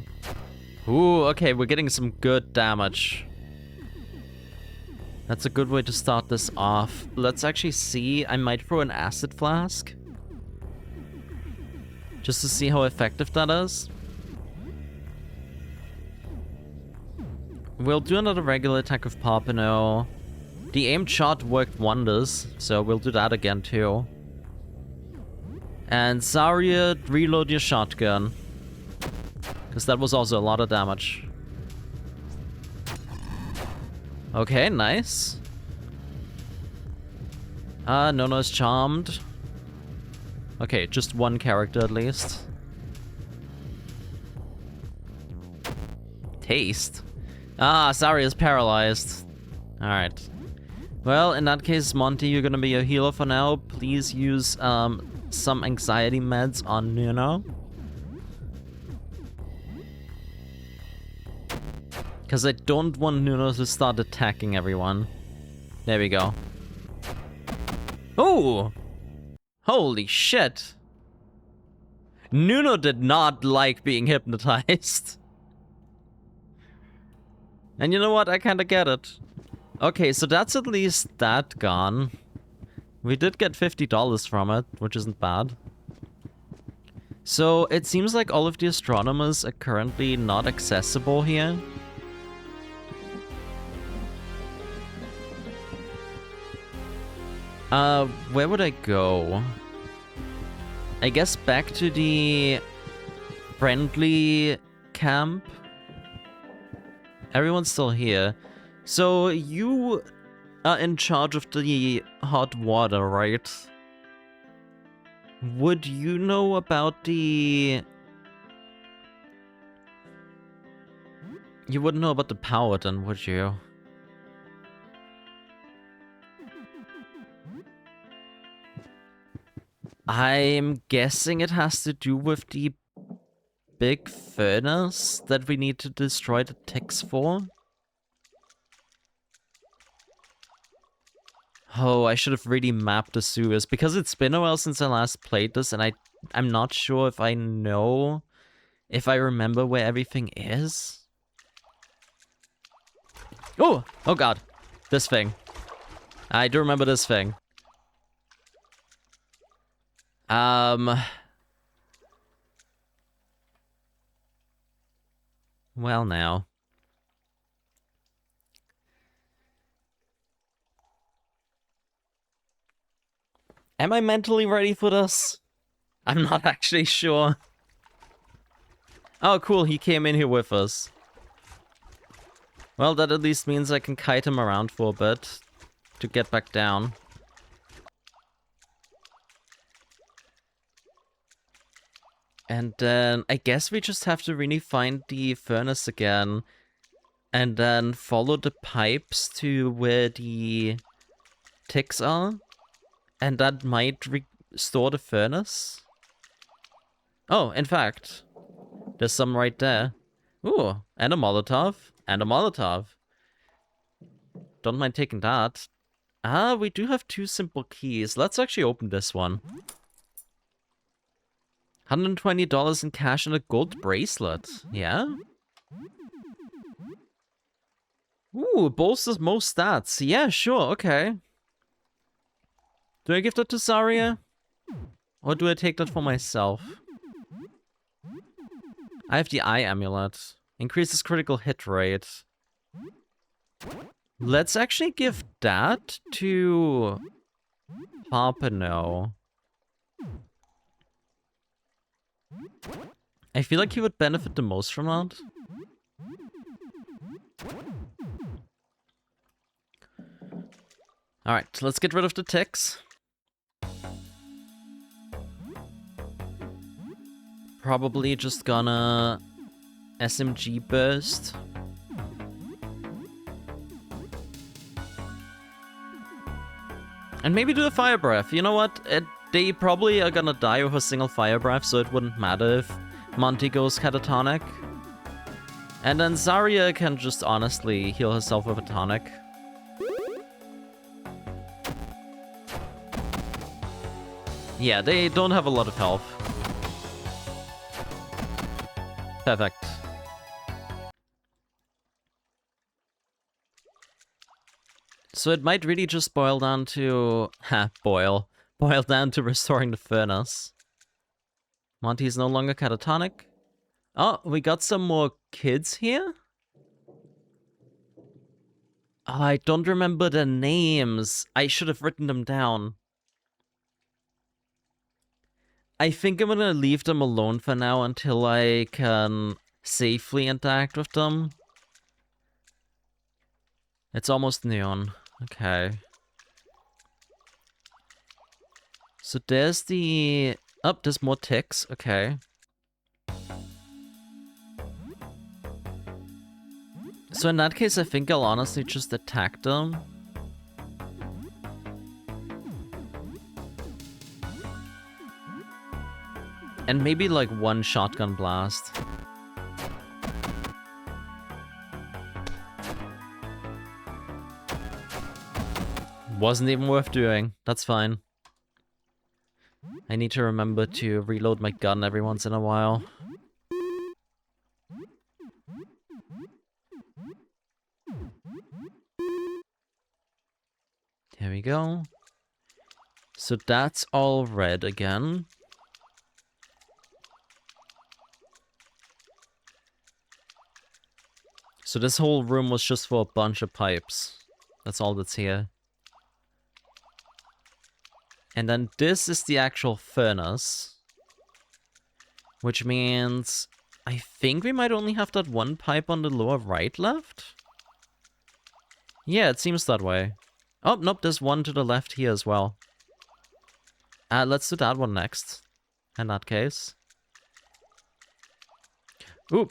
Ooh, okay, we're getting some good damage. That's a good way to start this off. Let's actually see. I might throw an acid flask. Just to see how effective that is. We'll do another regular attack of Papano. The aimed shot worked wonders, so we'll do that again too. And Zarya, reload your shotgun. Because that was also a lot of damage. Okay, nice. Nono's charmed. Okay, just one character at least. Taste? Ah, Zarya is paralyzed. Alright. Well, in that case, Monty, you're gonna be a healer for now. Please use some anxiety meds on Nuno. Because I don't want Nuno to start attacking everyone. There we go. Oh! Holy shit! Nuno did not like being hypnotized. And you know what? I kinda get it. Okay, so that's at least that gone. We did get $50 from it, which isn't bad. So it seems like all of the astronomers are currently not accessible here. Where would I go? I guess back to the friendly camp. Everyone's still here. So you are in charge of the hot water, right? Would you know about the... You wouldn't know about the power then, would you? I'm guessing it has to do with the big furnace that we need to destroy the ticks for. Oh, I should have really mapped the sewers, because it's been a while since I last played this, and I'm not sure if I know, if I remember where everything is. Oh! Oh god. This thing. I do remember this thing. Well now. Am I mentally ready for this? I'm not actually sure. Oh, cool, he came in here with us. Well, that at least means I can kite him around for a bit to get back down. And then I guess we just have to really find the furnace again. And then follow the pipes to where the ticks are. And that might restore the furnace. Oh, in fact, there's some right there. Ooh, and a Molotov. And a Molotov. Don't mind taking that. Ah, we do have 2 simple keys. Let's actually open this one. $120 in cash and a gold bracelet. Yeah? Ooh, bolsters most stats. Yeah, sure, okay. Do I give that to Zarya? Or do I take that for myself? I have the eye amulet. Increases critical hit rate. Let's actually give that to Papano. I feel like he would benefit the most from that. Alright, let's get rid of the ticks. Probably just gonna SMG burst. And maybe do a fire breath. You know what? They probably are gonna die with a single fire breath, so it wouldn't matter if Monty goes catatonic. And then Zarya can just honestly heal herself with a tonic. Yeah, they don't have a lot of health. Perfect. So it might really just boil down to... boil down to restoring the furnace. Monty is no longer catatonic. Oh, we got some more kids here? Oh, I don't remember their names. I should have written them down. I think I'm gonna leave them alone for now until I can safely interact with them. It's almost noon. Okay. So there's the... Oh, there's more ticks. Okay. So in that case, I think I'll honestly just attack them. And maybe like one shotgun blast. Wasn't even worth doing. That's fine. I need to remember to reload my gun every once in a while. Here we go. So that's all red again. So this whole room was just for a bunch of pipes. That's all that's here. And then this is the actual furnace. Which means... I think we might only have that one pipe on the lower right left? Yeah, it seems that way. Oh, nope, there's one to the left here as well. Let's do that one next. In that case. Ooh.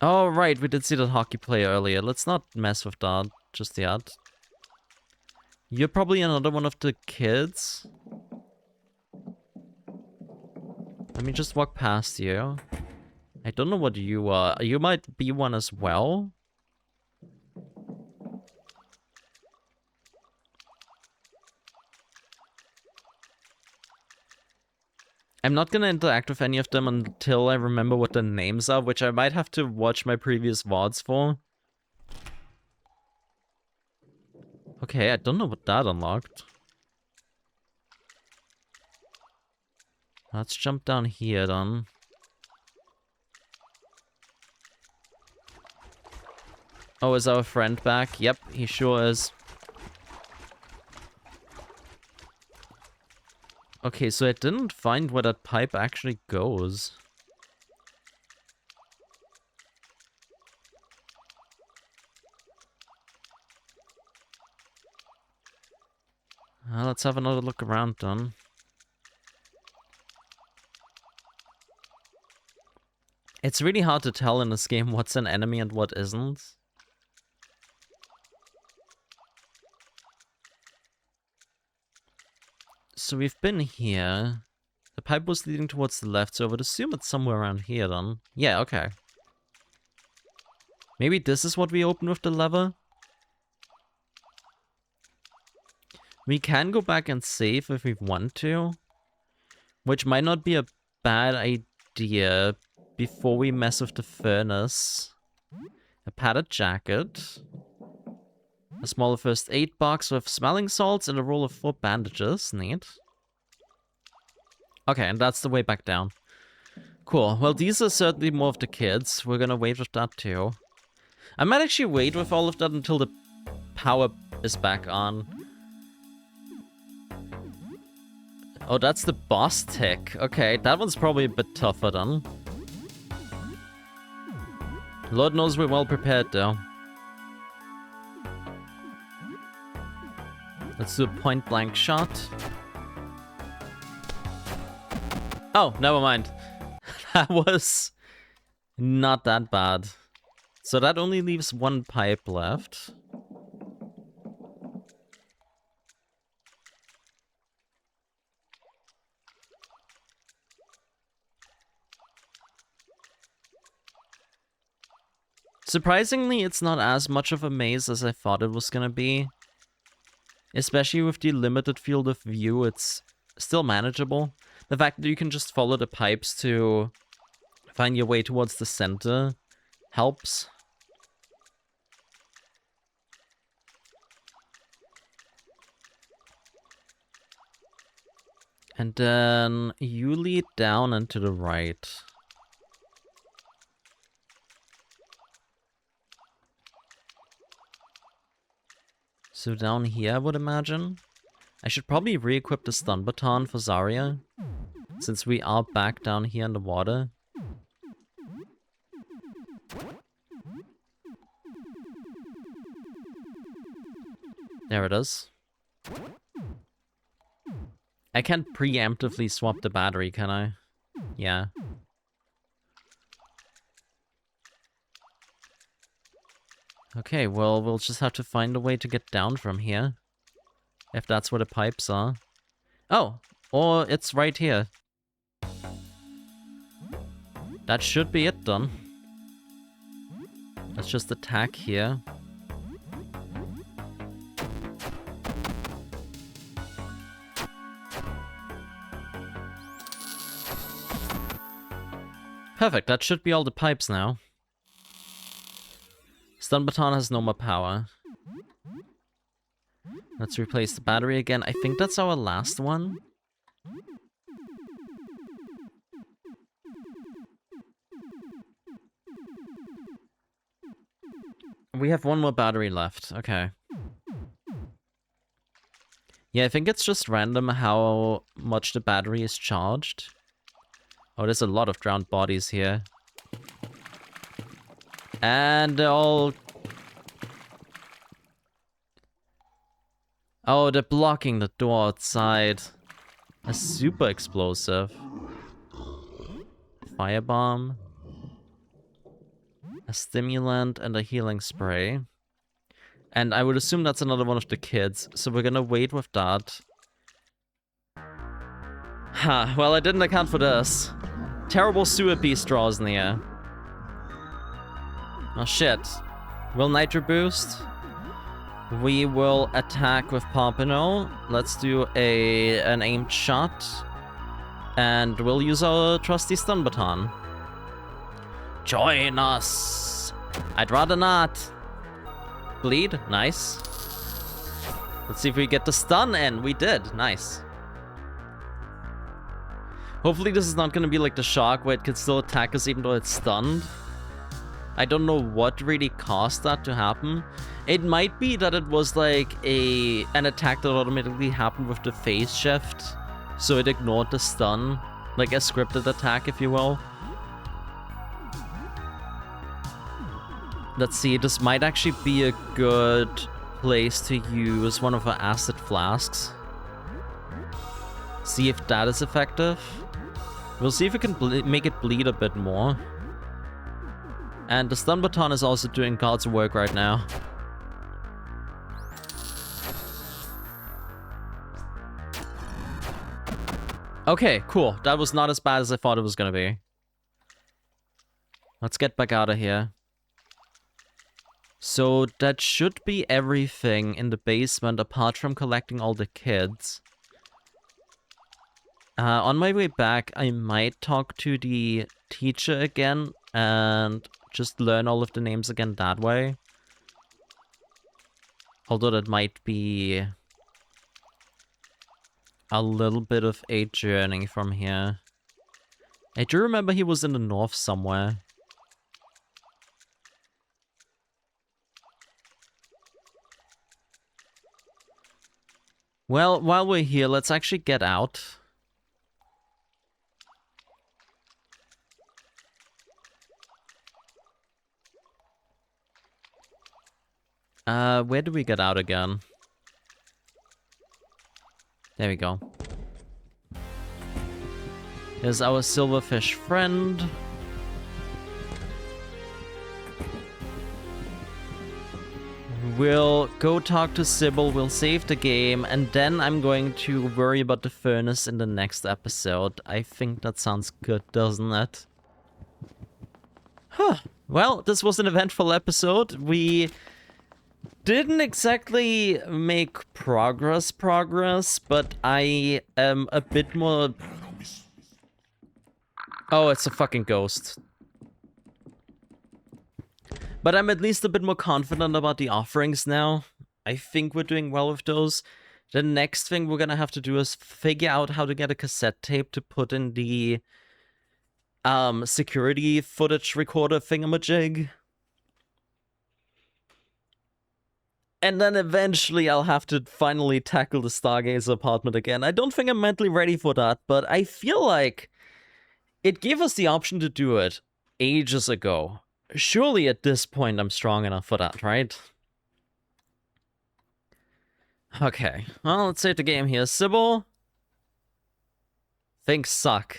Oh, right, we did see that hockey player earlier. Let's not mess with that just yet. You're probably another one of the kids. Let me just walk past you. I don't know what you are. You might be one as well. I'm not gonna interact with any of them until I remember what their names are, which I might have to watch my previous VODs for. Okay, I don't know what that unlocked. Let's jump down here then. Oh, is our friend back? Yep, he sure is. Okay, so I didn't find where that pipe actually goes. Let's have another look around then. It's really hard to tell in this game what's an enemy and what isn't. So we've been here. The pipe was leading towards the left, so I would assume it's somewhere around here then. Yeah, okay. Maybe this is what we open with the lever? We can go back and save if we want to. Which might not be a bad idea before we mess with the furnace. A padded jacket. A smaller first aid box with smelling salts and a roll of 4 bandages. Neat. Okay, and that's the way back down. Cool. Well, these are certainly more of the kids. We're gonna wait with that too. I might actually wait with all of that until the power is back on. Oh, that's the boss tick. Okay, that one's probably a bit tougher then. Lord knows we're well prepared though. Let's do a point-blank shot. Oh, never mind. That was not that bad. So that only leaves 1 pipe left. Surprisingly, it's not as much of a maze as I thought it was gonna be. Especially with the limited field of view, it's still manageable. The fact that you can just follow the pipes to find your way towards the center helps. And then you lead down and to the right. So down here, I would imagine. I should probably re-equip the stun baton for Zarya, since we are back down here in the water. There it is. I can't preemptively swap the battery, can I? Yeah. Okay, well, we'll just have to find a way to get down from here. If that's where the pipes are. Oh! Or it's right here. That should be it done. Let's just attack here. Perfect, that should be all the pipes now. Stun baton has no more power. Let's replace the battery again. I think that's our last one. We have 1 more battery left. Okay. Yeah, I think it's just random how much the battery is charged. Oh, there's a lot of drowned bodies here. And they're all... Oh, they're blocking the door outside. A super explosive. Firebomb. A stimulant and a healing spray. And I would assume that's another one of the kids, so we're gonna wait with that. Ha, well, I didn't account for this. Terrible sewer beast draws in the air. Oh shit. Will Nitro boost? We will attack with Pompano. Let's do an aimed shot. And we'll use our trusty stun baton. Join us! I'd rather not. Bleed, nice. Let's see if we get the stun, and we did, nice. Hopefully this is not gonna be like the shock where it can still attack us even though it's stunned. I don't know what really caused that to happen. It might be that it was like an attack that automatically happened with the phase shift, so it ignored the stun, like a scripted attack, if you will. Let's see, this might actually be a good place to use one of our acid flasks. See if that is effective. We'll see if we can make it bleed a bit more. And the stun baton is also doing God's work right now. Okay, cool. That was not as bad as I thought it was gonna be. Let's get back out of here. So that should be everything in the basement apart from collecting all the kids. On my way back, I might talk to the teacher again and just learn all of the names again that way. Although that might be a little bit of a journey from here. I do remember he was in the north somewhere. Well, while we're here, let's actually get out. Where do we get out again? There we go. Here's our silverfish friend. We'll go talk to Sybil, we'll save the game, and then I'm going to worry about the furnace in the next episode. I think that sounds good, doesn't it? Huh. Well, this was an eventful episode. We didn't exactly make progress, but I am a bit more... Oh, it's a fucking ghost. But I'm at least a bit more confident about the offerings now. I think we're doing well with those. The next thing we're gonna have to do is figure out how to get a cassette tape to put in the security footage recorder thingamajig. And then eventually I'll have to finally tackle the Stargazer apartment again. I don't think I'm mentally ready for that, but I feel like it gave us the option to do it ages ago. Surely at this point I'm strong enough for that, right? Okay, well, let's save the game here. Sybil, things suck.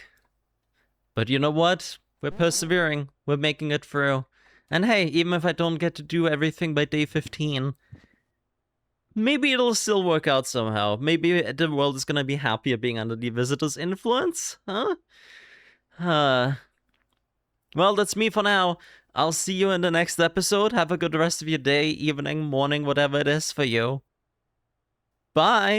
But you know what? We're persevering. We're making it through. And hey, even if I don't get to do everything by day 15, maybe it'll still work out somehow. Maybe the world is gonna be happier being under the Visitor's influence, huh? Well, that's me for now. I'll see you in the next episode. Have a good rest of your day, evening, morning, whatever it is for you. Bye!